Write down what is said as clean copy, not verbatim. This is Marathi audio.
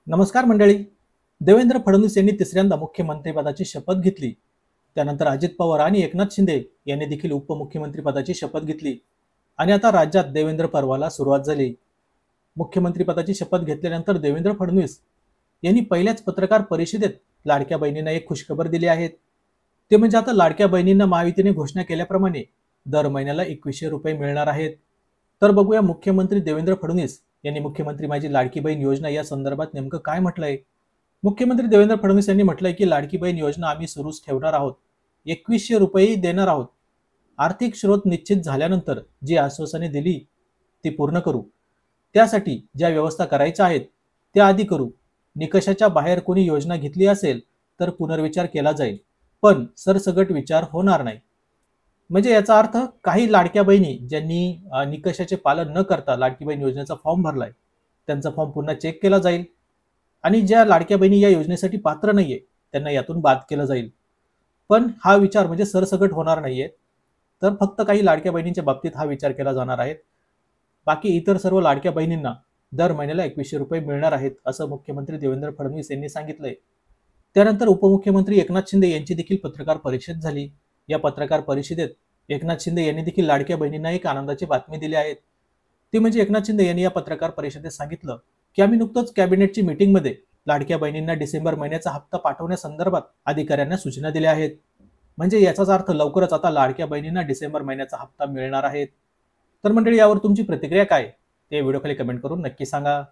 नमस्कार मंडळी. देवेंद्र फडणवीस यांनी तिसऱ्यांदा मुख्यमंत्रीपदाची शपथ घेतली. त्यानंतर अजित पवार आणि एकनाथ शिंदे यांनी देखील उपमुख्यमंत्रीपदाची शपथ घेतली आणि आता राज्यात देवेंद्र पर्वाला सुरुवात झाली. मुख्यमंत्रीपदाची शपथ घेतल्यानंतर देवेंद्र फडणवीस यांनी पहिल्याच पत्रकार परिषदेत लाडक्या बहिणींना एक खुशखबर दिली आहे. ते म्हणजे आता लाडक्या बहिणींना महायुतीने घोषणा केल्याप्रमाणे दर महिन्याला 2100 रुपये मिळणार आहेत. तर बघूया मुख्यमंत्री देवेंद्र फडणवीस यांनी मुख्यमंत्री माझी लाडकी बहीण योजना या संदर्भात नेमकं काय म्हटलंय. मुख्यमंत्री देवेंद्र फडणवीस यांनी म्हटलंय की लाडकी बहीण योजना आम्ही सुरूच ठेवणार आहोत, 2100 रुपये देणार आहोत. आर्थिक स्रोत निश्चित झाल्यानंतर जी आश्वासने दिली ती पूर्ण करू. त्यासाठी ज्या व्यवस्था करायच्या आहेत त्या आधी करू. निकषाच्या बाहेर कोणी योजना घेतली असेल तर पुनर्विचार केला जाईल, पण सरसगट विचार होणार नाही. म्हणजे याचा अर्थ काही लाडक्या बहिणी ज्यांनी निकषाचे पालन न करता लाडकी बहीण योजनेचा फॉर्म भरलाय त्यांचा फॉर्म पुन्हा चेक केला जाईल आणि ज्या लाडक्या बहिणी या योजनेसाठी पात्र नाहीये त्यांना यातून बाद केलं जाईल. पण हा विचार म्हणजे सरसगट होणार नाहीये, तर फक्त काही लाडक्या बहिणींच्या बाबतीत हा विचार केला जाणार आहे. बाकी इतर सर्व लाडक्या बहिणींना दर महिन्याला 2100 रुपये मिळणार आहेत असं मुख्यमंत्री देवेंद्र फडणवीस यांनी सांगितलंय. त्यानंतर उपमुख्यमंत्री एकनाथ शिंदे यांची देखील पत्रकार परिषद झाली. या पत्रकार परिषदेत एकनाथ शिंदे यांनी देखील लाडक्या बहिणींना एक आनंदाची बातमी दिली आहे. ती म्हणजे एकनाथ शिंदे यांनी या पत्रकार परिषदेत सांगितलं की आम्ही नुकतंच कॅबिनेटची मीटिंगमध्ये लाडक्या बहिणींना डिसेंबर महिन्याचा हप्ता पाठवण्यासंदर्भात अधिकाऱ्यांना सूचना दिल्या आहेत. म्हणजे याचाच अर्थ लवकरच आता लाडक्या बहिणींना डिसेंबर महिन्याचा हप्ता मिळणार आहे. तर मंडळी, यावर तुमची प्रतिक्रिया काय ते व्हिडिओ खाली कमेंट करून नक्की सांगा.